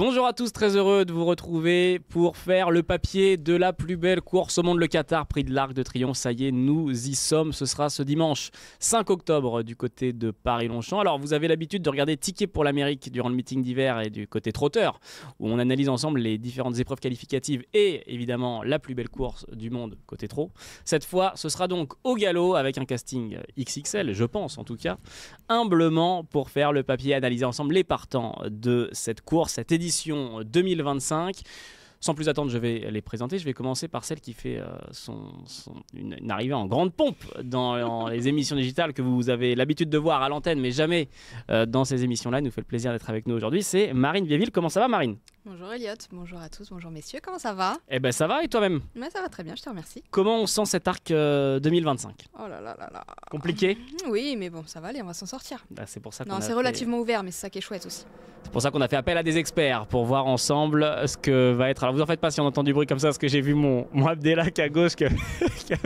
Bonjour à tous, très heureux de vous retrouver pour faire le papier de la plus belle course au monde, le Qatar, prix de l'Arc de Triomphe. Ça y est, nous y sommes. Ce sera ce dimanche 5 octobre du côté de Paris-Longchamp. Alors, vous avez l'habitude de regarder Ticket pour l'Amérique durant le meeting d'hiver et du côté trotteur, où on analyse ensemble les différentes épreuves qualificatives et évidemment la plus belle course du monde côté trot. Cette fois, ce sera donc au galop avec un casting XXL, je pense en tout cas, humblement pour faire le papier, analyser ensemble les partants de cette course, cette édition 2025. Sans plus attendre, je vais les présenter. Je vais commencer par celle qui fait une arrivée en grande pompe dans les émissions digitales que vous avez l'habitude de voir à l'antenne, mais jamais dans ces émissions-là. Elle nous fait le plaisir d'être avec nous aujourd'hui. C'est Marine Viéville. Comment ça va, Marine ? Bonjour Elliot, bonjour à tous, bonjour messieurs, comment ça va ? Eh ben ça va, et toi-même ? Ouais, ça va très bien, je te remercie. Comment on sent cet arc 2025 ? Oh là là là là. Compliqué ? Oui, mais bon, ça va aller, on va s'en sortir. Bah, c'est pour ça qu'on Non, a c'est fait... relativement ouvert, mais c'est ça qui est chouette aussi. C'est pour ça qu'on a fait appel à des experts pour voir ensemble ce que va être. Alors vous en faites pas si on entend du bruit comme ça, parce que j'ai vu mon Abdelak à gauche qui a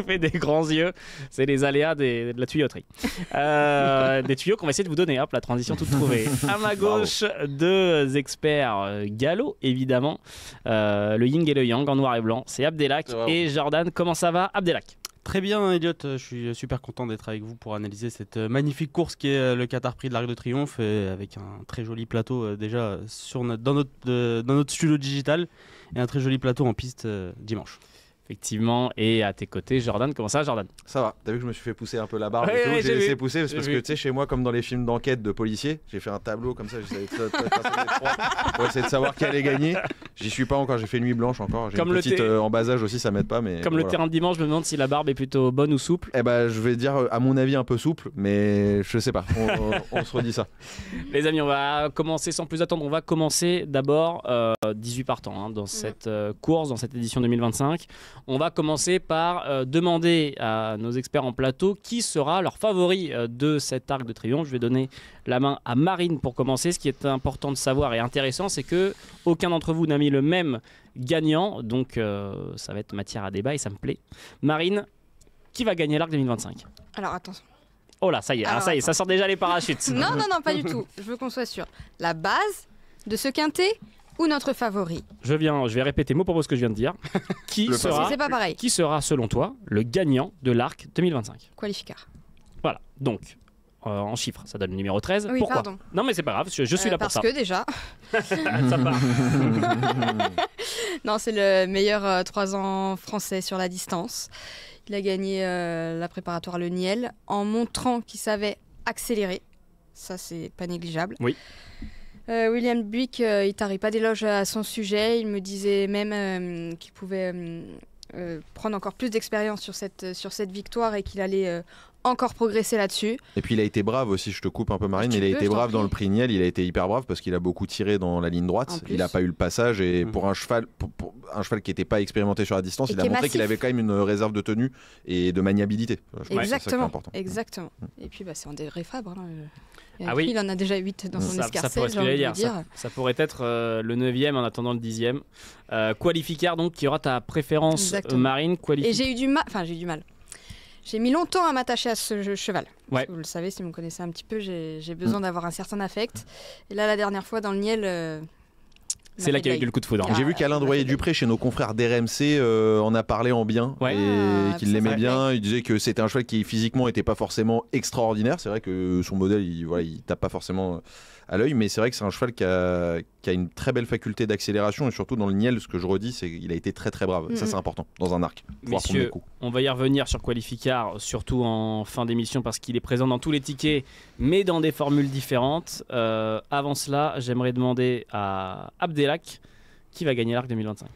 fait des grands yeux. C'est les aléas de la tuyauterie. Des tuyaux qu'on va essayer de vous donner. Hop, la transition toute trouvée. À ma gauche, deux experts galop, évidemment. Le yin et le yang en noir et blanc. C'est Abdelak et Jordan. Comment ça va, Abdelak ? Très bien Elliot, je suis super content d'être avec vous pour analyser cette magnifique course qui est le Qatar Prix de l'Arc de Triomphe, avec un très joli plateau déjà dans notre studio digital et un très joli plateau en piste dimanche. Effectivement, et à tes côtés, Jordan. Comment ça, Jordan ? Ça va, t'as vu que je me suis fait pousser un peu la barbe Ouais, et tout, ouais, j'ai j'ai laissé vu. pousser parce J'ai que vu. tu sais, chez moi, comme dans les films d'enquête de policiers, j'ai fait un tableau comme ça, j'essayais de tracer les trois pour essayer de savoir qui allait gagner. J'y suis pas encore, j'ai fait nuit blanche encore, j'ai Comme une le petite thé. en bas âge aussi, ça m'aide pas. Mais Comme voilà. le terrain de dimanche, je me demande si la barbe est plutôt bonne ou souple. Eh ben, je vais dire, à mon avis, un peu souple, mais je sais pas, on se redit ça. Les amis, on va commencer sans plus attendre. On va commencer d'abord 18 partants dans cette course, dans cette édition 2025. On va commencer par demander à nos experts en plateau qui sera leur favori de cet arc de triomphe. Je vais donner la main à Marine pour commencer. Ce qui est important de savoir et intéressant, c'est que aucun d'entre vous n'a mis le même gagnant. Donc ça va être matière à débat et ça me plaît. Marine, qui va gagner l'arc 2025 ? Alors attention. Oh là, ça y est, Alors, ça y est, ça sort déjà les parachutes. Non, pas du tout, je veux qu'on soit sûr. La base de ce quintet ou notre favori ? Je vais répéter mot pour mot ce que je viens de dire. Qui sera, C'est pas pareil. qui sera, selon toi, le gagnant de l'arc 2025 ? Qualificar. Voilà, donc, en chiffres, ça donne le numéro 13. Oui, Pourquoi ? pardon. Non, mais c'est pas grave, je suis là pour ça. Parce que déjà, Ça part. non, c'est le meilleur 3 ans français sur la distance. Il a gagné la préparatoire Le Niel en montrant qu'il savait accélérer. Ça, c'est pas négligeable. Oui. William Buick, il tarit pas d'éloges à son sujet. Il me disait même qu'il pouvait prendre encore plus d'expérience sur cette victoire et qu'il allait encore progresser là-dessus. Et puis il a été brave aussi, je te coupe un peu Marine, Tu il a peux, été je t'en brave dans prie. le prix Niel, il a été hyper brave parce qu'il a beaucoup tiré dans la ligne droite, En plus. il n'a pas eu le passage et pour un cheval qui n'était pas expérimenté sur la distance, Et il a qui est montré qu'il massif. avait quand même une réserve de tenue et de maniabilité. Je pense que c'est ça qui est Exactement. important. Exactement. Et puis c'est André Fabre. Hein. Et Ah puis, oui. il en a déjà 8 dans son Ça escarcelle, pourrait, j'ai envie de dire. ça pourrait être le 9e en attendant le 10e. Qualificar, donc, qui aura ta préférence, Exactement. Marine. Et j'ai eu du mal. J'ai mis longtemps à m'attacher à ce cheval. Ouais. Vous le savez, si vous me connaissez un petit peu, j'ai besoin d'avoir un certain affect. Et là, la dernière fois, dans le Niel... C'est là qu'il y a eu le coup de foudre. J'ai vu qu'Alain Droyer-Dupré, chez nos confrères d'RMC, en a parlé en bien Ouais. et qu'il l'aimait ça bien. Il disait que c'était un cheval qui physiquement n'était pas forcément extraordinaire. C'est vrai que son modèle, il tape pas forcément à l'œil, mais c'est vrai que c'est un cheval qui a une très belle faculté d'accélération et surtout dans le Niel, ce que je redis, c'est qu'il a été très très brave. Ça, c'est important dans un arc. Pouvoir prendre Messieurs, des coups. on va y revenir sur Qualificar, surtout en fin d'émission parce qu'il est présent dans tous les tickets, mais dans des formules différentes. Avant cela, j'aimerais demander à Abdelak qui va gagner l'arc 2025.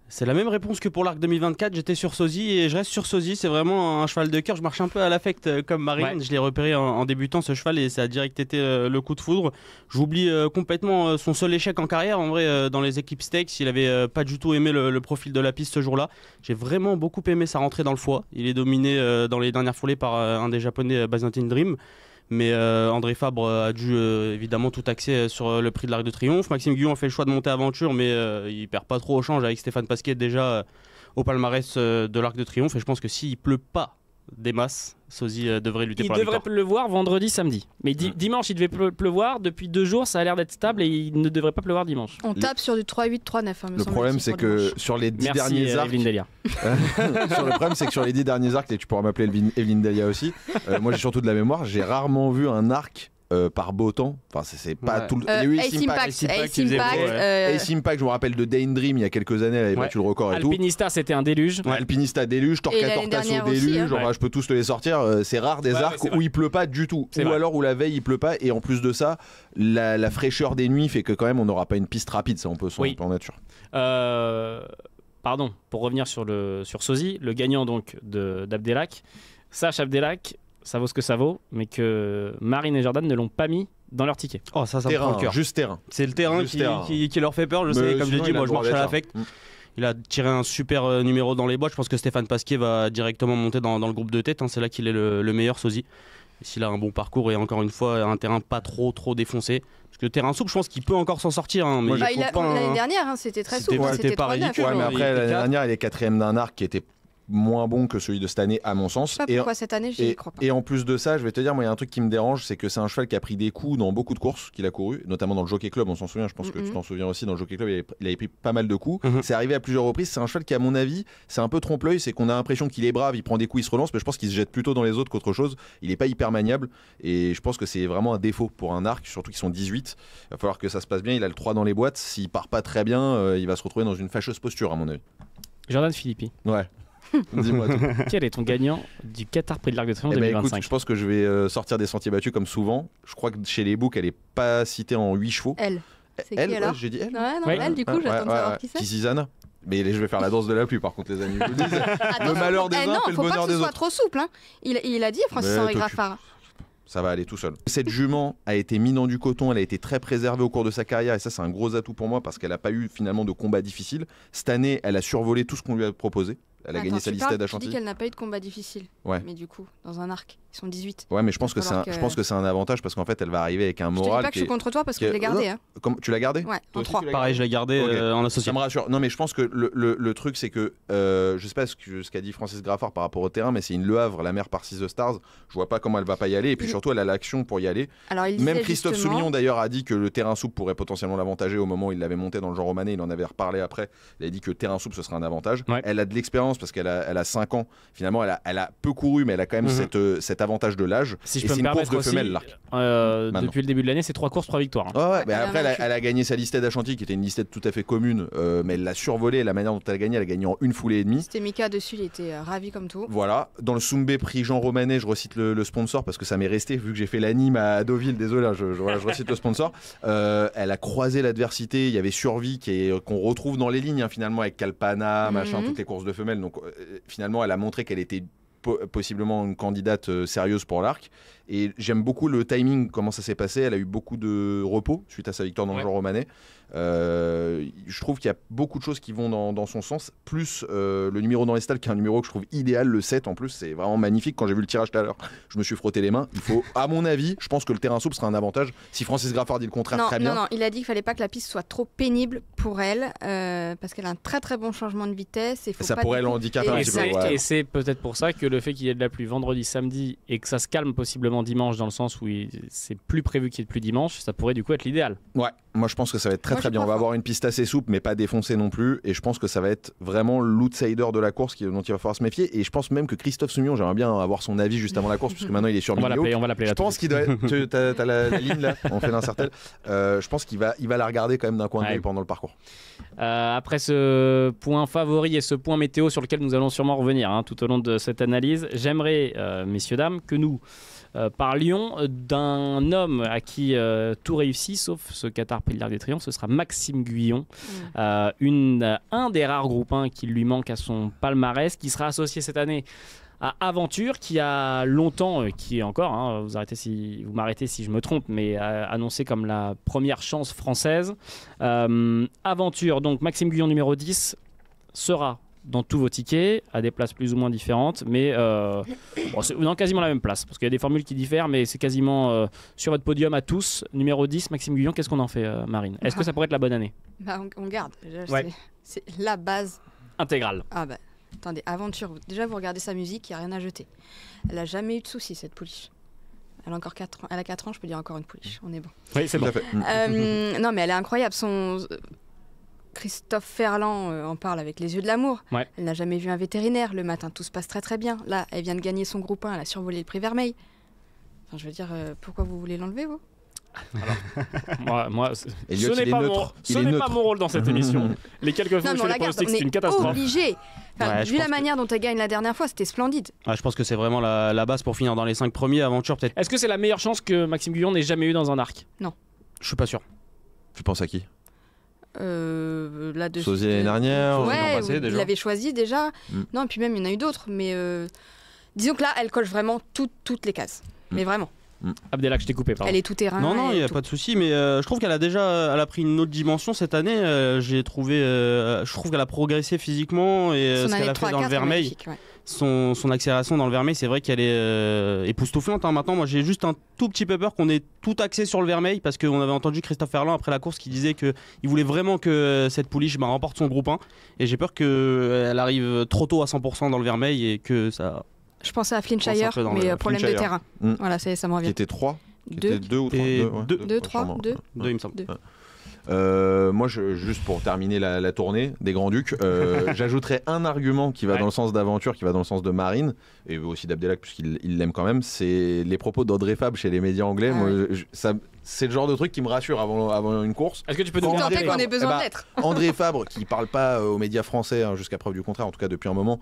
C'est la même réponse que pour l'Arc 2024, j'étais sur Sosie et je reste sur Sosie, c'est vraiment un cheval de cœur, je marche un peu à l'affect comme Marine, Ouais. Je l'ai repéré en débutant ce cheval et ça a direct été le coup de foudre. J'oublie complètement son seul échec en carrière, en vrai dans les équipes stakes, il avait pas du tout aimé le profil de la piste ce jour-là. J'ai vraiment beaucoup aimé sa rentrée dans le foie, il est dominé dans les dernières foulées par un des japonais Byzantine Dream. Mais André Fabre a dû évidemment tout axer sur le prix de l'Arc de Triomphe. Maxime Guillon a fait le choix de monter aventure, mais il perd pas trop au change avec Stéphane Pasquier déjà au palmarès de l'Arc de Triomphe. Et je pense que s'il pleut pas des masses. Sozy devrait lutter Il pour la devrait victoire. pleuvoir vendredi, samedi. Mais dimanche, il devait pleuvoir. Depuis 2 jours, ça a l'air d'être stable et il ne devrait pas pleuvoir dimanche. On tape sur du 3-8, 3-9. Le problème, c'est que sur les 10 Merci, derniers arcs, Evelyne Delia. le problème, c'est que sur les 10 derniers arcs, et tu pourras m'appeler Evelyne Delia aussi, moi j'ai surtout de la mémoire, j'ai rarement vu un arc par beau temps. Enfin, c'est pas Ouais. tout le. Il y a eu Ace Impact, qui faisait beau, Ace Impact, je me rappelle de Dane Dream il y a quelques années, elle avait battu le record et tout. Alpinista, c'était un déluge. Alpinista déluge, Torquator l'année Tasso dernière aussi, déluge, hein. genre, je peux tous te les sortir. C'est rare des Ouais, arcs c'est vrai. où il pleut pas du tout, C'est ou vrai. alors où la veille il pleut pas, et en plus de ça, la fraîcheur des nuits fait que quand même on n'aura pas une piste rapide, ça on peut Oui. en être sûr. Pardon, pour revenir sur Sozy, le gagnant donc d'Abdelak, sache Abdelak, ça vaut ce que ça vaut, mais que Marine et Jordan ne l'ont pas mis dans leur ticket. Oh, ça me prend Terrain, le cœur. juste terrain. C'est le terrain Juste qui, terrain. qui leur fait peur. Je sais, Mais comme j'ai sinon, dit, il a moi le je droit marche à d'être l'affect. là. Il a tiré un super numéro dans les boîtes. Je pense que Stéphane Pasquier va directement monter dans le groupe de tête. C'est là qu'il est le meilleur, Sozy. Et s'il a un bon parcours et encore une fois un terrain pas trop défoncé. Parce que le terrain souple, je pense qu'il peut encore s'en sortir. Mais Moi, il Bah, faut pas l'année dernière, c'était très C'était- souple. ouais, C'était c'était pas 3-9. ridicule, Ouais, mais il après, était l'année quatre. dernière, il est quatrième d'un arc qui était moins bon que celui de cette année, à mon Je sens. sais pas pourquoi cette année, j'y crois pas. Et en plus de ça, je vais te dire, moi, il y a un truc qui me dérange, c'est que c'est un cheval qui a pris des coups dans beaucoup de courses qu'il a couru, notamment dans le Jockey Club, on s'en souvient, je pense que tu t'en souviens aussi, dans le Jockey Club, il avait pris pas mal de coups. Mhm. C'est arrivé à plusieurs reprises, c'est un cheval qui, à mon avis, c'est un peu trompe-l'œil, c'est qu'on a l'impression qu'il est brave, il prend des coups, il se relance, mais je pense qu'il se jette plutôt dans les autres qu'autre chose. Il est pas hyper maniable, et je pense que c'est vraiment un défaut pour un arc, surtout qu'ils sont 18. Il va falloir que ça se passe bien, il a le 3 dans les boîtes, s'il part pas très bien, il va se retrouver dans une fâcheuse posture, à mon avis. Jordan Philippi, Ouais. Dis-moi tout. quel est ton gagnant du Qatar Prix de l'Arc de Triomphe Eh ben, 2025? écoute, je pense que je vais sortir des sentiers battus comme souvent. Je crois que chez les books, elle est pas citée en 8 chevaux. Elle. C'est Elle, qui ouais, alors j'ai dit elle. Ouais, non, Ouais. elle, du coup, j'attends de savoir qui c'est. Kizizana. Mais je vais faire la danse de la pluie, par contre, les amis. Je vous le dis. Attention, malheur des uns non, fait le faut pas bonheur que ce des soit autres. trop souple. Hein. Il a dit, Francis Mais Henri toi, Graffard. Ça va aller tout seul. Cette jument a été mise dans du coton, elle a été très préservée au cours de sa carrière, et ça, c'est un gros atout pour moi parce qu'elle n'a pas eu finalement de combat difficile. Cette année, elle a survolé tout ce qu'on lui a proposé. Elle a gagné sa liste Tu d'Achantilly. dis qu'elle n'a pas eu de combat difficile. Ouais. Mais du coup, dans un arc, ils sont 18. Ouais, mais je pense que Il va falloir je pense que c'est un avantage parce qu'en fait, elle va arriver avec un Je te dis moral. pas que je suis contre toi parce que qui je l'ai gardé. Hein. Tu l'as gardé Ouais, Toi en aussi, 3. tu l'as Pareil, je l'ai gardé Ok. en associé. Ça me rassure. Non, mais je pense que le truc, c'est que je sais pas ce qu'a dit Francis Graffard par rapport au terrain, mais c'est une Le Havre, la mère par 6 The Stars. Je vois pas comment elle va pas y aller. Et puis surtout, elle a l'action pour y aller. Alors, il Même disait Christophe justement- Soumillon d'ailleurs a dit que le terrain souple pourrait potentiellement l'avantager au moment où il l'avait monté dans le Jean Romanet. Il en avait reparlé après. Il a dit que le terrain souple ce serait un avantage. Ouais. Elle a de l'expérience parce qu'elle a 5 ans. Finalement, elle a peu couru, mais elle a quand même cet avantage de l'âge. Si je Et peux c'est me une course permettre de aussi, femelle, l'arc. Maintenant. depuis le début de l'année, c'est 3 courses, 3 victoires. hein. Ouais, mais elle a après, vaincu. elle a gagné sa listette d'Achantilly qui était une listette tout à fait commune, mais elle l'a survolée. La manière dont elle a gagné en une foulée et demie. C'était Mika dessus, il était ravi comme tout. Voilà, dans le Soumbé prix Jean Romanet, je recite le sponsor parce que ça m'est resté vu que j'ai fait l'anime à Deauville, désolé, voilà, je recite le sponsor. Elle a croisé l'adversité, il y avait Survie qu'on retrouve dans les lignes hein, finalement avec Calpana, machin, toutes les courses de femelles. Donc finalement, elle a montré qu'elle était possiblement une candidate sérieuse pour l'arc. Et j'aime beaucoup le timing, comment ça s'est passé. Elle a eu beaucoup de repos suite à sa victoire dans le Jean Romanet. Je trouve qu'il y a beaucoup de choses qui vont dans son sens. Plus le numéro dans les stalles, qui est un numéro que je trouve idéal, le 7 en plus, c'est vraiment magnifique. Quand j'ai vu le tirage tout à l'heure, je me suis frotté les mains. Il faut, à mon avis, je pense que le terrain souple sera un avantage. Si Francis Graffard dit le contraire, très bien. Non, il a dit qu'il fallait pas que la piste soit trop pénible pour elle, parce qu'elle a un très très bon changement de vitesse. Et faut Ça pas pourrait du coup- l'handicaper un Et petit peu. c'est Ouais. et c'est peut-être pour ça que le fait qu'il y ait de la pluie vendredi, samedi et que ça se calme possiblement dimanche dans le sens où c'est plus prévu qu'il y ait de pluie dimanche, ça pourrait du coup être l'idéal. Ouais, moi je pense que ça va être très Moi, très j'y bien. On crois va fort. avoir une piste assez souple, mais pas défoncée non plus. Et je pense que ça va être vraiment l'outsider de la course dont il va falloir se méfier. Et je pense même que Christophe Soumillon, j'aimerais bien avoir son avis juste avant la course, puisque maintenant il est sur On va Millau. l'appeler Je là. pense qu'il doit être. T'as la ligne là, on fait l'incertelle. Je pense qu'il va la regarder quand même d'un coin Ouais. d'œil pendant le parcours. Après ce point favori et ce point météo sur lequel nous allons sûrement revenir hein, tout au long de cette analyse, j'aimerais, messieurs, dames, que nous parlions d'un homme à qui tout réussit, sauf ce Qatar Prix de l'Arc de Triomphe, ce sera Maxime Guyon, un des rares groupes 1 qui lui manque à son palmarès, qui sera associé cette année à Aventure, qui a longtemps, qui est encore, hein, vous m'arrêtez si je me trompe, mais annoncé comme la première chance française. Aventure, donc Maxime Guyon numéro 10, sera dans tous vos tickets, à des places plus ou moins différentes, mais c'est dans quasiment la même place, parce qu'il y a des formules qui diffèrent, mais c'est quasiment sur votre podium à tous. Numéro 10, Maxime Guyon, qu'est-ce qu'on en fait, Marine? Est-ce que ça pourrait être la bonne année? Bah, on garde. Déjà, Ouais. c'est la base. Intégrale. Ah bah, Attendez, Aventure, déjà vous regardez sa musique, il n'y a rien à jeter. Elle a jamais eu de soucis, cette pouliche. Elle a encore 4 ans. Elle a 4 ans, je peux dire encore une pouliche. On est bon. Oui, c'est bon. Non, mais elle est incroyable. Christophe Ferland en parle avec les yeux de l'amour. Ouais. Elle n'a jamais vu un vétérinaire. Le matin, tout se passe très très bien. Là, elle vient de gagner son groupe 1. Elle a survolé le prix Vermeil. Enfin, je veux dire, pourquoi vous voulez l'enlever, vous ? Moi, Elliot, ce n'est pas mon rôle dans cette émission. Les quelques fois où je fais les pronostics, c'est une catastrophe. Obligé. Enfin, Ouais, vu la manière dont elle gagne la dernière fois, c'était splendide. Je pense que c'est vraiment la base pour finir dans les 5 premiers. Aventure, peut-être. Est-ce que c'est la meilleure chance que Maxime Guyon n'ait jamais eu dans un arc ? Je suis pas sûr. Tu penses à qui? Là, Sosie l'année dernière, Ouais, l'an passé, vous déjà. l'avez choisi déjà. Non, et puis même, il y en a eu d'autres. Mais disons que là, elle coche vraiment toutes les cases. Mais vraiment. Abdelak, je t'ai coupé, pardon. Elle est tout terrain. Non, il n'y a pas de souci, mais je trouve qu'elle a pris une autre dimension cette année. Je trouve qu'elle a progressé physiquement et Son ce qu'elle année a fait 3 à dans le 4 est Vermeil, magnifique, ouais. son accélération dans le Vermeil, c'est vrai qu'elle est époustouflante. Maintenant, moi, j'ai juste un tout petit peu peur qu'on ait tout axé sur le Vermeil parce qu'on avait entendu Christophe Ferland après la course qui disait qu'il voulait vraiment que cette pouliche remporte son groupe 1 et j'ai peur qu'elle arrive trop tôt à 100% dans le Vermeil et que ça. Je pensais à Flintshire, Je pense un peu dans mais le problème de Flintshire. terrain. Voilà, ça me Qui revient. était 3? Deux. 2 ou 3? Et 2, 3, 2. Deux, il me semble. Moi, juste pour terminer la tournée des Grands-Ducs, j'ajouterais un argument qui va dans le sens d'Aventure, qui va dans le sens de Marine, et aussi d'Abdelak, puisqu'il l'aime quand même, c'est les propos d'Audrey Fabre chez les médias anglais. Moi, c'est le genre de truc qui me rassure avant une course. Est-ce que tu peux nous Tant garder est qu'on ait besoin de l'être. André Fabre, qui parle pas aux médias français, jusqu'à preuve du contraire, en tout cas depuis un moment,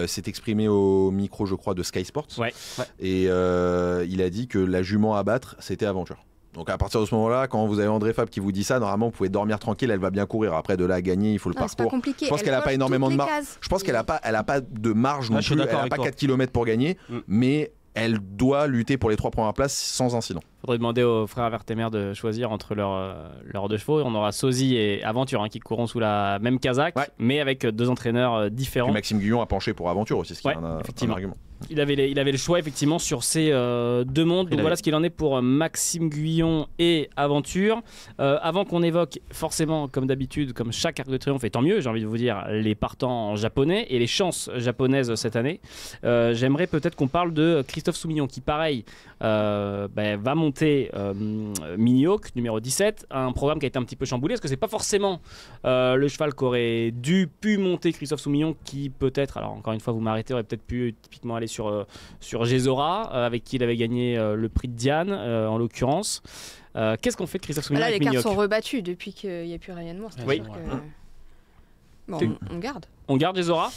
s'est exprimé au micro, je crois, de Sky Sports. Ouais. Et il a dit que la jument à battre, c'était Aventure. Donc à partir de ce moment-là, quand vous avez André Fabre qui vous dit ça, normalement vous pouvez dormir tranquille, elle va bien courir. Après de là à gagner, il faut le C'est pas parcours. compliqué. Je pense qu'elle a pas énormément de marge. Je pense qu'elle a pas de marge non je suis plus. Elle d'accord a avec pas toi. 4 km pour gagner, mais elle doit lutter pour les 3 premières places sans incident. Faudrait demander aux frères Vertemer de choisir entre leurs deux chevaux. On aura Sosie et Aventure qui courront sous la même casaque, mais avec 2 entraîneurs différents. Puis Maxime Guyon a penché pour Aventure aussi, ce qui est un argument. Il avait le choix effectivement sur ces 2 mondes. Donc voilà ce qu'il en est pour Maxime Guyon et Aventure. Avant qu'on évoque forcément, comme d'habitude, comme chaque Arc de Triomphe, et tant mieux, j'ai envie de vous dire, les partants japonais et les chances japonaises cette année, j'aimerais peut-être qu'on parle de Christophe Soumillon qui, pareil, va monter Mini-Hawk, numéro 17, un programme qui a été un petit peu chamboulé. Est-ce que c'est pas forcément le cheval qu'aurait pu monter Christophe Soumillon, qui peut-être, alors encore une fois vous m'arrêtez, aurait peut-être pu typiquement aller sur Gézora, avec qui il avait gagné le prix de Diane en l'occurrence. Qu'est-ce qu'on fait de Christophe Soumillon Là, avec les cartes Mini-Hawk? sont rebattues depuis qu'il n'y a plus Ryan Moore. Oui. Bon, on garde. On garde Gézora?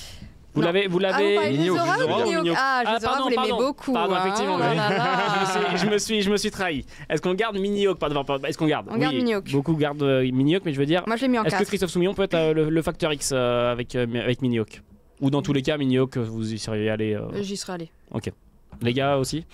Vous Non. l'avez Vous parlez de Mini-Hawk, Zora Gézora ou Mini-Hawk? Gézora, vous l'aimez beaucoup. Pardon, hein. effectivement. Oh là là. Je me suis trahi. Est-ce qu'on garde Mini-Hawk? Est-ce qu'on garde? On garde Mini-Hawk. Beaucoup gardent Mini-Hawk, mais je veux dire, Moi, je l'ai mis en est-ce que 4. Christophe Soumillon peut être le facteur X avec Mini-Hawk? Ou dans tous les cas, Mini-Hawk, vous y seriez allé J'y serais allé. Ok. Les gars aussi?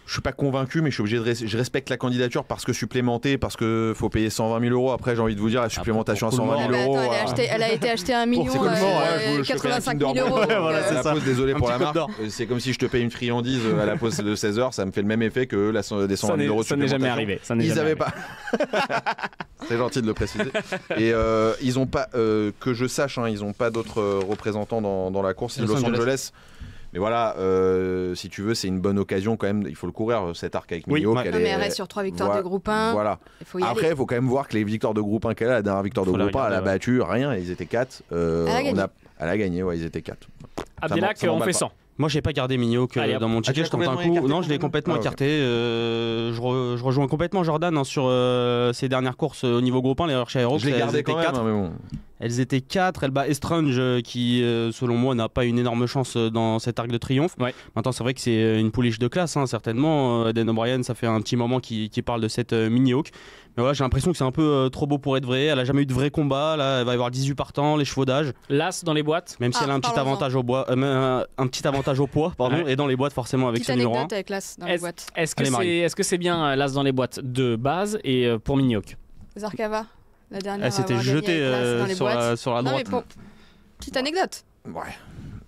Je suis pas convaincu, mais je suis obligé je respecte la candidature parce que supplémentée, parce que faut payer 120 000 euros. Après, j'ai envie de vous dire, la supplémentation à 120 000 euros. Elle a été achetée à 1 million, c'est comme je te paye un 85 Kinder 000 euros. Bueno, Voilà, à c'est la ça. pause, désolé Un pour petit la coup marque. d'or. C'est comme si je te paye une friandise à la pause de 16 h, ça me fait le même effet que des 120 000 euros de Ça n'est jamais supplémentation. arrivé. Ça n'est Ils jamais avaient arrivé. pas. C'est gentil de le préciser. Et ils ont pas, que je sache, ils ont pas d'autres représentants dans la course. C'est Los Angeles. Mais voilà, si tu veux, c'est une bonne occasion quand même. Il faut le courir, cet arc avec Mini-Hawk. Non, mais elle reste sur 3 victoires de groupe 1. Voilà. Il faut y Après, aller. il faut quand même voir que les victoires de groupe 1 qu'elle a, la dernière victoire de Faut la groupe 1, elle a regarder, battu rien. Ils étaient 4. Elle a gagné, ouais, ils étaient 4. Abdelak, ça on m'emballe fait pas. 100. Moi, j'ai pas gardé Mini-Hawk Allez, dans mon tu ticket. l'as Je tente un complètement coup. écarté, Non, je l'ai complètement Ah, ok. écarté. Je rejoins complètement Jordan sur ces dernières courses au niveau groupe 1. Les chez Aero, Je l'ai gardé quand même, mais bon. Elles étaient 4. Elle bat Estrange qui, selon moi, n'a pas une énorme chance dans cet arc de triomphe. Ouais. Maintenant, c'est vrai que c'est une pouliche de classe, certainement. Dan O'Brien, ça fait un petit moment qu'il parle de cette Mini-Hawk. Mais voilà, j'ai l'impression que c'est un peu trop beau pour être vrai. Elle a jamais eu de vrai combat. Là, elle va y avoir 18 partants, les chevaux d'âge. L'As dans les boîtes. Même si elle a un petit parlons-en. avantage au bois, un petit avantage au poids, pardon, Ouais. et dans les boîtes forcément avec Petite ce numéro 1. anecdote avec l'As dans les boîtes. Est-ce que c'est bien l'As dans les boîtes de base et pour Mini-Hawk? Zarkava, la dernière. Elle s'était à avoir gagné jetée avec l'As dans les boîtes. sur la Non, mais droite. bon, petite anecdote. Ouais.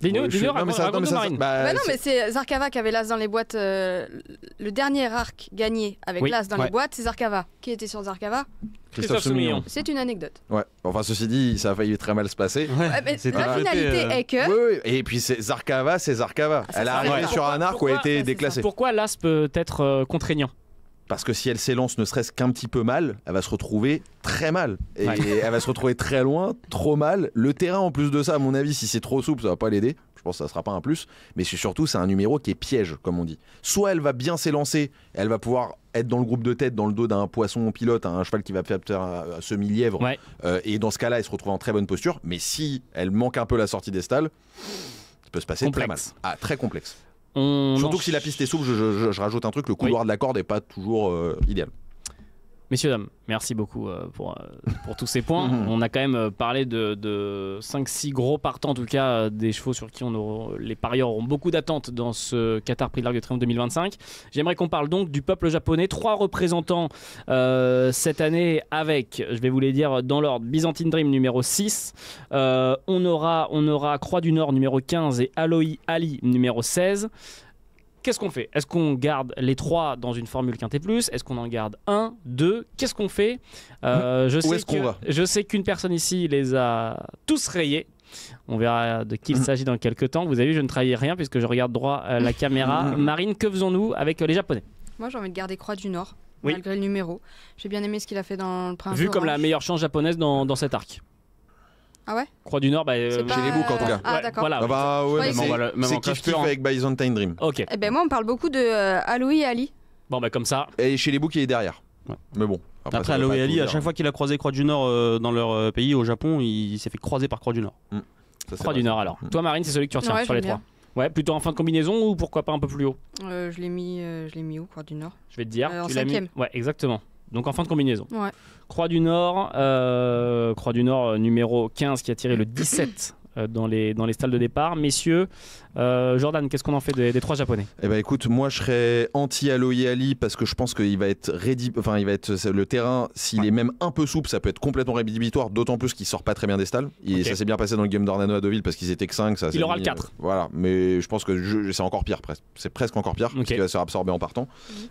Dis-nous, Non, mais ça- raconte-nous, Marine. Bah non, mais c'est Zarkava qui avait l'as dans les boîtes. Le dernier arc gagné avec Oui. l'as dans Ouais. les boîtes, c'est Zarkava. Qui était sur Zarkava? Christophe Soumillon. C'est une anecdote. Ouais. Enfin, ceci dit, ça a failli très mal se passer. Ouais, mais c'était la un côté, finalité est que. Oui, oui. Et puis c'est Zarkava, c'est Zarkava. Ah, ça, Elle est c'est arrivée vrai. sur un arc où elle a été Ouais, c'est déclassée. Pourquoi l'as peut être contraignant? Parce que si elle s'élance ne serait-ce qu'un petit peu mal, elle va se retrouver très mal. Et Ouais. elle va se retrouver très loin, trop mal. Le terrain, en plus de ça, à mon avis, si c'est trop souple, ça va pas l'aider. Je pense que ça sera pas un plus. Mais surtout, c'est un numéro qui est piège, comme on dit. Soit elle va bien s'élancer, elle va pouvoir être dans le groupe de tête, dans le dos d'un poisson pilote, un cheval qui va faire un semi-lièvre. Ouais. Et dans ce cas-là, elle se retrouve en très bonne posture. Mais si elle manque un peu la sortie des stalles, ça peut se passer très mal. Complexe. Ah, très complexe. On Surtout que si la piste est souple, je rajoute un truc, le couloir de la corde n'est pas toujours idéal. Messieurs, dames, merci beaucoup pour tous ces points. On a quand même parlé de 5-6 gros partants, en tout cas, des chevaux sur qui les parieurs auront beaucoup d'attentes dans ce Qatar Prix de l'Arc de Triomphe 2025. J'aimerais qu'on parle donc du peuple japonais. 3 représentants cette année avec, je vais vous les dire dans l'ordre, Byzantine Dream numéro 6. On aura Croix du Nord numéro 15 et Aloy Ali numéro 16. Qu'est-ce qu'on fait? Est-ce qu'on garde les 3 dans une formule quintet plus? Est-ce qu'on en garde 1, 2? Qu'est-ce qu'on fait? Où est-ce qu'on va? Je sais qu'une personne ici les a tous rayés. On verra de qui il s'agit dans quelques temps. Vous avez vu, je ne trahis rien puisque je regarde droit à la caméra. Marine, que faisons-nous avec les Japonais? Moi, j'ai envie de garder Croix du Nord, Oui. malgré le numéro. J'ai bien aimé ce qu'il a fait dans le Prince Vu comme la d'Orange. meilleure chance japonaise dans cet arc. Ah ouais? Croix du Nord, bah, C'est pas- chez les boucs, en tout cas. Ah, ouais, d'accord. voilà. Ah bah ouais, Ouais, mais même c'est en classe kiff pure, hein. avec Byzantine Dream. Ok. Eh ben moi, on me parle beaucoup de Aloy Ali. Bon, bah comme ça. Et chez les boucs, il est derrière. Ouais. Mais bon. Après, ça veut Aloy pas Ali, tout à dire. chaque fois qu'il a croisé Croix du Nord dans leur pays, au Japon, il s'est fait croiser par Croix du Nord. Ça, c'est Croix vrai. du Nord alors. Toi, Marine, c'est celui que tu retiens Ouais, sur les j'aime 3. Ouais, plutôt en fin de combinaison ou pourquoi pas un peu plus haut? Je l'ai mis où, Croix du Nord? Je vais te dire. En tu l'as mis. 5e. Ouais, exactement. Donc en fin de combinaison. Ouais. Croix du Nord numéro 15 qui a tiré le 17 dans les stalles de départ. Messieurs, Jordan, qu'est-ce qu'on en fait des 3 Japonais? Eh ben écoute, moi je serais anti Aloy Ali parce que je pense qu'il va être le terrain, s'il est même un peu souple, ça peut être complètement rédhibitoire, d'autant plus qu'il sort pas très bien des stalles. Et Ok. ça s'est bien passé dans le game d'Ornano à Deauville parce qu'ils étaient que 5. Il aura le 4. Voilà, mais je pense que c'est encore pire presque. C'est presque encore pire parce qu'il va se faire absorber en partant.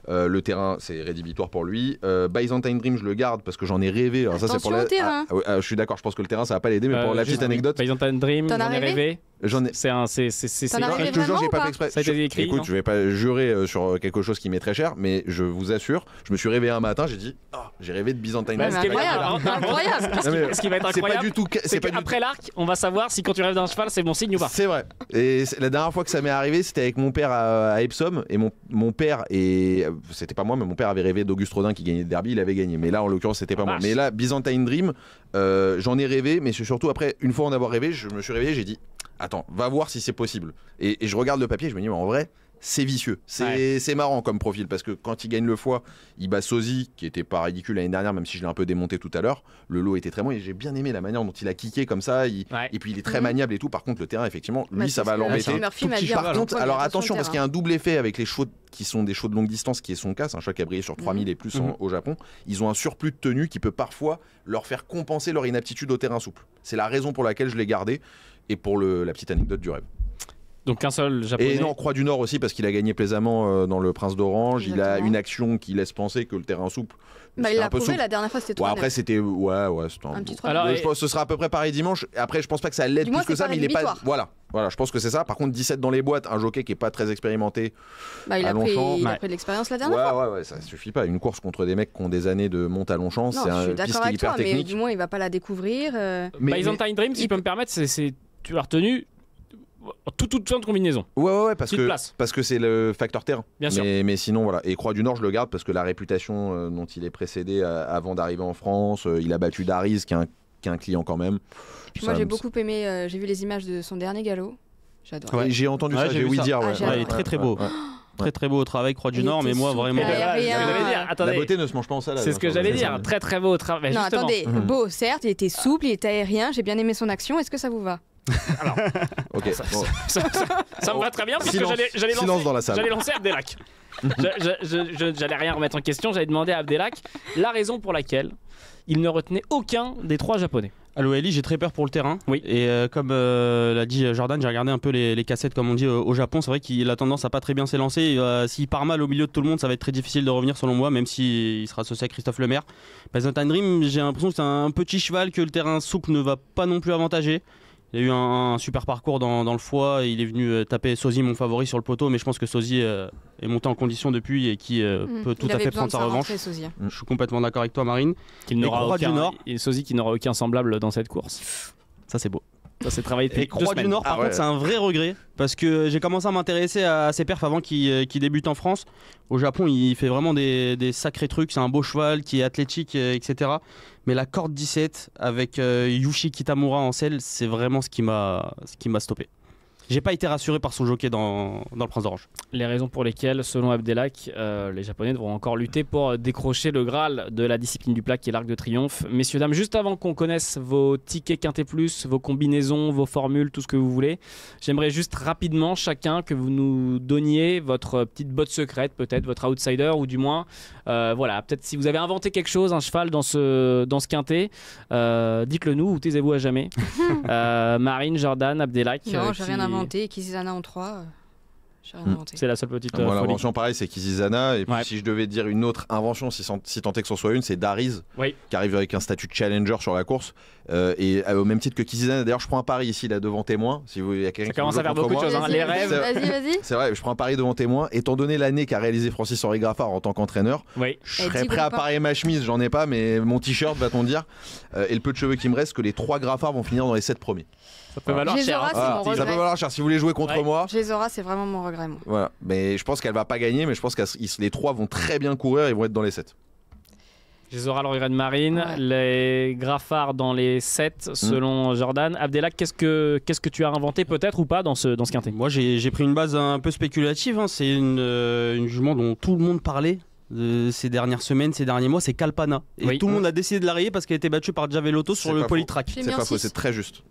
Le terrain, c'est rédhibitoire pour lui. Byzantine Dream, je le garde parce que j'en ai rêvé. Alors ça, c'est pour Attention au terrain. je suis d'accord, je pense que le terrain ça va pas l'aider, mais pour la petite anecdote, Byzantine Dream, T'en j'en as ai rêvé rêvé. j'en ai. C'est T'en as Non, rêvé je te jure, vraiment j'ai ou pas pas fait exprès. Ça a été écrit, Écoute, non je vais pas jurer sur quelque chose qui m'est très cher, mais je vous assure, je me suis réveillé un matin, j'ai dit, j'ai rêvé de Byzantine Bah, Dream. ce qui est incroyable, incroyable. Ce qui- ce qui va être C'est pas incroyable, du tout. c'est qu'après l'arc, on va savoir si quand tu rêves d'un cheval, c'est bon signe ou pas. C'est vrai. Et la dernière fois que ça m'est arrivé, c'était avec mon père à Epsom. Et mon père, et c'était pas moi, mais mon père avait rêvé d'Auguste Rodin qui gagnait le derby, il avait gagné. Mais là, en l'occurrence, c'était pas moi. vache. Mais là, Byzantine Dream, j'en ai rêvé, mais c'est surtout après, une fois en avoir rêvé, je me suis réveillé, j'ai dit, attends, va voir si c'est possible. Et je regarde le papier, je me dis, mais en vrai, c'est vicieux. C'est marrant comme profil parce que quand il gagne le foie, il bat Sozy, qui était pas ridicule l'année dernière, même si je l'ai un peu démonté tout à l'heure. Le lot était très bon et j'ai bien aimé la manière dont il a kické comme ça. Et puis il est très maniable et tout. Par contre, le terrain, effectivement, lui, Bah, ça c'est va ce que l'embêter. Murphy m'a dit Par en contre, premier, alors attention attention, au parce qu'il y a un double effet avec les chevaux qui sont des chevaux de longue distance, qui est son cas. C'est un cheval qui a brillé sur 3000 et plus au Japon. Ils ont un surplus de tenue qui peut parfois leur faire compenser leur inaptitude au terrain souple. C'est la raison pour laquelle je l'ai gardé. Et pour la petite anecdote du rêve. Donc un seul japonais. Et non, Croix du Nord aussi parce qu'il a gagné plaisamment dans le Prince d'Orange. Il a Exactement. une action qui laisse penser que le terrain souple. Bah, il c'était l'a un peu prouvé souple. la dernière fois, c'était Ouais, 3-9. après c'était c'était Un petit 3-9. Alors, je pense que ce sera à peu près pareil dimanche. Après, je pense pas que ça l'aide Du plus moins, que c'est ça, pas mais il est pas. rédhibitoire. Voilà, je pense que c'est ça. Par contre, 17 dans les boîtes, un jockey qui est pas très expérimenté. Bah, il à a pris Longchamp. il a Ouais. pris de l'expérience la dernière fois. Ouais, ça suffit pas. Une course contre des mecs qui ont des années de monte à Longchamp, Non, c'est je suis un piste d'accord qui est avec hyper toi, mais technique. du moins, il va pas la découvrir. Byzantine Dream, si je peux me permettre, tu l'as retenu toute fin de combinaison. Ouais, parce Petite que place. c'est le facteur terrain. Bien sûr. Mais sinon voilà. Et Croix du Nord, je le garde parce que la réputation dont il est précédé avant d'arriver en France, il a battu Dariz, qui est un client quand même. Puis moi, j'ai beaucoup aimé. J'ai vu les images de son dernier galop. J'adore. Ouais, j'ai entendu Ouais, ça, j'ai j'ai vu ouï ça. dire. Ah, ouais, j'adore. Il est très très beau. ouais. Très très beau au travail, Croix du Il Nord, était mais moi souple. vraiment. Ouais, rien. Attendez, La beauté ne se mange pas en salade. c'est ce que j'allais dire. Très très beau au travail. Non, Justement. attendez, beau, certes, il était souple, il était aérien, j'ai bien aimé son action. Est-ce que ça vous va? Ok. Bon. Ça me va très bien, puisque Silence. j'allais Silence lancer, dans la salle. j'allais lancer Abdelak. J'allais rien remettre en question, j'allais demander à Abdelak la raison pour laquelle il ne retenait aucun des 3 japonais. À l'OLI, j'ai très peur pour le terrain. Oui. Et comme l'a dit Jordan, j'ai regardé un peu les cassettes, comme on dit au Japon. C'est vrai qu'il a tendance à pas très bien s'élancer. S'il part mal au milieu de tout le monde, ça va être très difficile de revenir, selon moi, même s'il sera associé à Christophe Lemaire. Byzantine Dream, j'ai l'impression que c'est un petit cheval que le terrain souple ne va pas non plus avantager. Il a eu un super parcours dans le foie. Il est venu taper Sozy, mon favori, sur le poteau. Mais je pense que Sozy est monté en condition depuis et qui peut tout à fait prendre sa revanche. Je suis complètement d'accord avec toi, Marine. Qu'il n'aura aucun, et Sozy qui n'aura aucun semblable dans cette course. Ça, c'est beau. Ça, c'est travaillé depuis Et Croix du Nord, par contre, c'est un vrai regret. Parce que j'ai commencé à m'intéresser à ses perfs avant qu'il débute en France. Au Japon, il fait vraiment des sacrés trucs. C'est un beau cheval qui est athlétique, etc. Mais la corde 17 avec Yushi Kitamura en selle, c'est vraiment ce qui m'a stoppé. J'ai pas été rassuré par son jockey dans le Prince d'Orange. Les raisons pour lesquelles, selon Abdelak, les Japonais devront encore lutter pour décrocher le Graal de la discipline du plat qui est l'Arc de Triomphe. Messieurs, dames, juste avant qu'on connaisse vos tickets Quintet Plus, vos combinaisons, vos formules, tout ce que vous voulez, j'aimerais juste rapidement chacun que vous nous donniez votre petite botte secrète, peut-être votre outsider, ou du moins, voilà, peut-être si vous avez inventé quelque chose, un cheval dans ce Quintet, dites-le nous ou taisez-vous à jamais. Marine, Jordan, Abdelak. Non, j'ai rien inventé. Kizizana en 3, j'ai rien inventé. C'est la seule petite Moi, folie. l'invention, pareil, c'est Kizizana. Et puis, si je devais dire une autre invention, si tant est que ce soit une, c'est Dariz, qui arrive avec un statut de challenger sur la course. Et au même titre que Kizizana, d'ailleurs, je prends un pari ici, là, devant témoin. Si vous, y a ça commence à faire beaucoup de choses, hein. Les rêves. Vas-y. C'est vrai, je prends un pari devant témoin. Étant donné l'année qu'a réalisé Francis-Henri Graffard en tant qu'entraîneur, je serais prêt à parier ma chemise, j'en ai pas, mais mon t-shirt, va-t-on dire. Et le peu de cheveux qui me reste, que les 3 Graffard vont finir dans les 7 premiers. Ça peut valoir cher. Ça peut valoir cher si vous voulez jouer contre moi. Gézora, c'est vraiment mon regret, moi. Voilà. Mais je pense qu'elle va pas gagner, mais je pense que les 3 vont très bien courir et vont être dans les 7. Gézora, le regret de Marine, les Graffard dans les 7 selon Jordan. Abdelak, qu'est-ce que tu as inventé peut-être ou pas dans ce Quintet? Moi j'ai pris une base un peu spéculative, hein. C'est une jument dont tout le monde parlait ces dernières semaines, ces derniers mois, c'est Kalpana. Et tout le monde a décidé de la rayer parce qu'elle a été battue par Javelotto sur le polytrack. C'est pas faux, c'est très juste.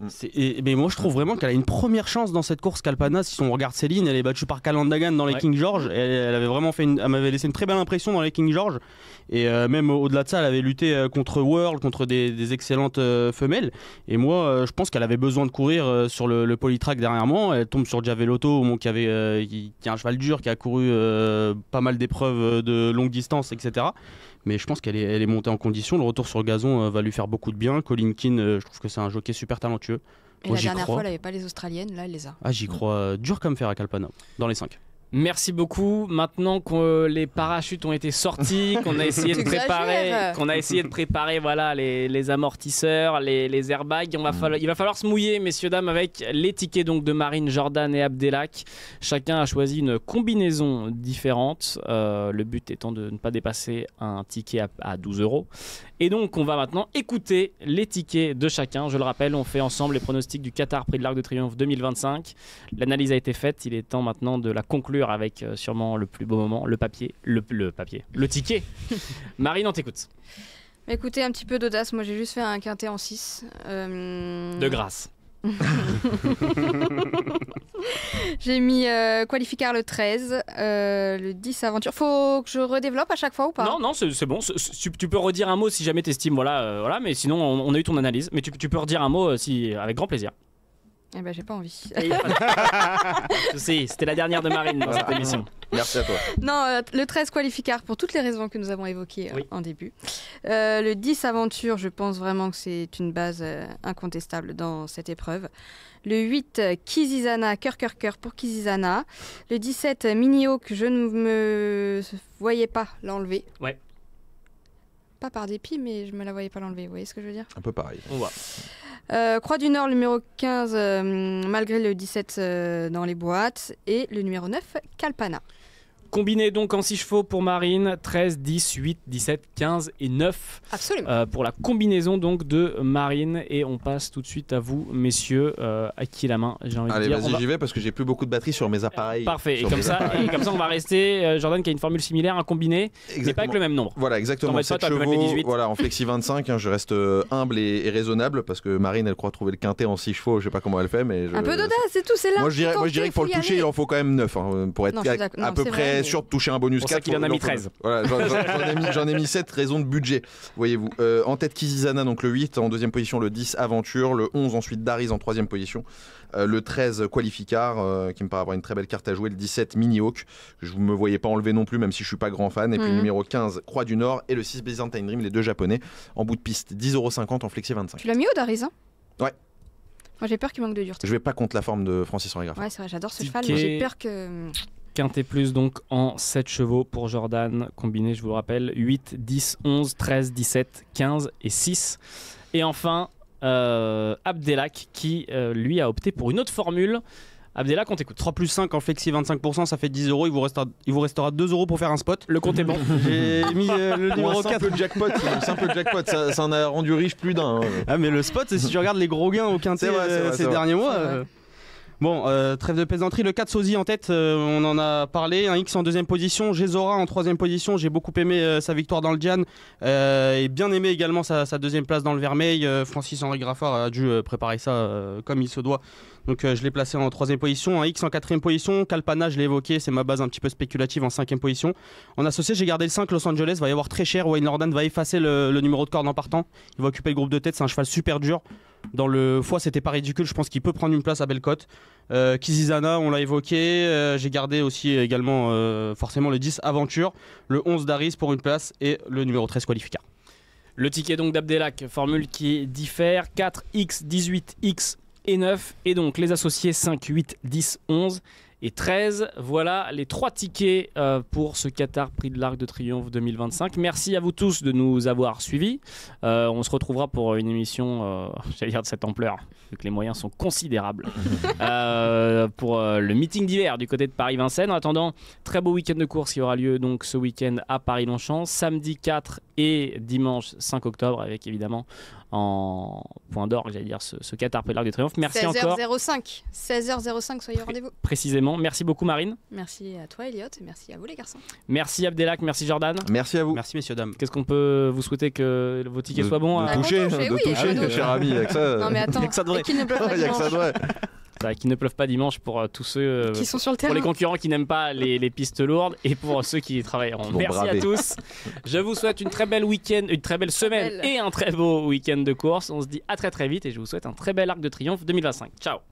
Mais moi je trouve vraiment qu'elle a une première chance dans cette course, Kalpana. Si on regarde Céline, elle est battue par Kalandagan dans les King George. Elle avait vraiment elle m'avait laissé une très belle impression dans les King George. Et même au-delà de ça, elle avait lutté contre World, contre des excellentes femelles. Et moi, je pense qu'elle avait besoin de courir sur le polytrack dernièrement. Elle tombe sur Javelotto, qui est un cheval dur, qui a couru pas mal d'épreuves de longue distance, etc. Mais je pense qu'elle est montée en condition. Le retour sur le gazon va lui faire beaucoup de bien. Colin Keane, je trouve que c'est un jockey super talentueux. Et la dernière fois, elle n'avait pas les Australiennes, là, elle les a. Ah, j'y crois dur comme fer à Kalpana, dans les 5. Merci beaucoup. Maintenant que les parachutes ont été sortis, qu'on a essayé de préparer, voilà, les amortisseurs, les airbags, il va falloir se mouiller, messieurs dames, avec les tickets donc de Marine, Jordan et Abdelak. Chacun a choisi une combinaison différente. Le but étant de ne pas dépasser un ticket à 12 €. Et donc on va maintenant écouter les tickets de chacun. Je le rappelle, on fait ensemble les pronostics du Qatar Prix de l'Arc de Triomphe 2025. L'analyse a été faite, il est temps maintenant de la conclure avec sûrement le plus beau moment, le ticket. Marine, on t'écoute. Écoutez, un petit peu d'audace, moi j'ai juste fait un quintet en 6. De grâce. J'ai mis Qualificar le 13, le 10 Aventure. Faut que je redéveloppe à chaque fois ou pas? Non, c'est bon. Tu peux redire un mot si jamais t'estimes, voilà, mais sinon on a eu ton analyse. Mais tu peux redire un mot avec grand plaisir. Eh ben j'ai pas envie. C'était la dernière de Marine dans cette émission. Merci à toi. Non, le 13 Qualificar pour toutes les raisons que nous avons évoquées en début. Le 10 Aventure, je pense vraiment que c'est une base incontestable dans cette épreuve. Le 8 Kizizana, cœur pour Kizizana. Le 17 Minio, que je ne me voyais pas l'enlever. Ouais. Pas par dépit, mais je me la voyais pas l'enlever. Vous voyez ce que je veux dire? Un peu pareil. On voit. Croix du Nord, numéro 15, malgré le 17 dans les boîtes. Et le numéro 9, Kalpana. Combiné donc en 6 chevaux pour Marine, 13, 10, 8, 17, 15 et 9. Absolument. Pour la combinaison donc de Marine. Et on passe tout de suite à vous, messieurs. À qui la main, j'ai envie de dire. Allez, vas-y, j'y vais parce que j'ai plus beaucoup de batterie sur mes appareils. Parfait. Et comme ça, on va rester. Jordan qui a une formule similaire, un combiné, mais pas avec le même nombre. Voilà, exactement. 7 chevaux, voilà, en flexi 25. Je reste humble et raisonnable parce que Marine, elle croit trouver le quintet en 6 chevaux. Je sais pas comment elle fait, mais. Un peu d'audace, c'est tout, c'est là. Moi, je dirais que pour le toucher, il en faut quand même 9 pour être à peu près Ouais, sûr de toucher un bonus Pour ça 4. qu'il en a mis 13. Voilà, j'en ai mis 7, raison de budget, voyez-vous. En tête, Kizizana, donc le 8. En deuxième position, le 10, Aventure. Le 11, ensuite, Dariz en troisième position. Le 13, Qualificar, qui me paraît avoir une très belle carte à jouer. Le 17, Mini Hawk. Je ne me voyais pas enlever non plus, même si je ne suis pas grand fan. Et puis le numéro 15, Croix du Nord. Et le 6, Byzantine Dream, les deux japonais. En bout de piste, 10,50€ en flexi 25. Tu l'as mis au Dariz, hein? Ouais. Moi j'ai peur qu'il manque de dureté. Je vais pas contre la forme de Francis-Henri Graffard. Ouais, c'est vrai, j'adore ce Ticket. cheval, mais j'ai peur que. Quintet plus donc en 7 chevaux pour Jordan, combiné, je vous le rappelle, 8, 10, 11, 13, 17, 15 et 6. Et enfin, Abdelak qui, lui, a opté pour une autre formule. Abdelak, on t'écoute. 3 plus 5 en flexi 25%, ça fait 10€. Il vous restera 2€ pour faire un spot. Le compte est bon. J'ai mis le numéro 4. Simple jackpot, ça en a rendu riche plus d'un. Ah, mais le spot, si tu regardes les gros gains au quintet C'est vrai, ces derniers mois. C'est vrai. Bon, trêve de plaisanterie, le 4 Sosie en tête, on en a parlé, un X en deuxième position, Gézora en troisième position, j'ai beaucoup aimé sa victoire dans le Diane et bien aimé également sa deuxième place dans le Vermeil. Francis-Henri Graffard a dû préparer ça comme il se doit, donc je l'ai placé en troisième position. Un X en quatrième position, Calpana je l'ai évoqué, c'est ma base un petit peu spéculative en cinquième position. En associé j'ai gardé le 5 Los Angeles, va y avoir très cher, Wayne Lordan va effacer le numéro de corde en partant, il va occuper le groupe de tête, c'est un cheval super dur. Dans le foie, c'était pas ridicule. Je pense qu'il peut prendre une place à Bellecote. Kizizana, on l'a évoqué. J'ai gardé aussi également forcément le 10 Aventure, le 11 Dariz pour une place et le numéro 13 Qualificar. Le ticket donc d'Abdelak, formule qui diffère 4, X, 18, X et 9. Et donc les associés 5, 8, 10, 11 et 13. Voilà les 3 tickets pour ce Qatar Prix de l'Arc de Triomphe 2025. Merci à vous tous de nous avoir suivis. On se retrouvera pour une émission, j'allais dire de cette ampleur, vu que les moyens sont considérables, pour le meeting d'hiver du côté de Paris-Vincennes. En attendant, très beau week-end de course qui aura lieu donc ce week-end à Paris-Longchamp, samedi 4 et dimanche 5 octobre, avec évidemment en point d'orgue, j'allais dire, ce Qatar Prix de l'Arc de Triomphe. Merci 16h05. encore. 16h05, soyez au rendez-vous. Précisément. Merci beaucoup Marine. Merci à toi Elliot et merci à vous les garçons. Merci Abdelak, merci Jordan. Merci à vous. Merci messieurs dames. Qu'est-ce qu'on peut vous souhaiter que vos tickets soient bons De à... toucher, toucher, oui, de cher ami, avec ça. Non mais attends, y a que ça de vrai. et qui ne pleure pas Il y a que ça de dimanche, vrai. Qui ne pleuvent pas dimanche pour tous ceux qui sont sur le pour terrain. les concurrents qui n'aiment pas les pistes lourdes et pour ceux qui travailleront. Qui vont Merci braver. à tous. Je vous souhaite une très belle week-end, une très belle semaine Belle. et un très beau week-end de course. On se dit à très très vite et je vous souhaite un très bel Arc de Triomphe 2025. Ciao.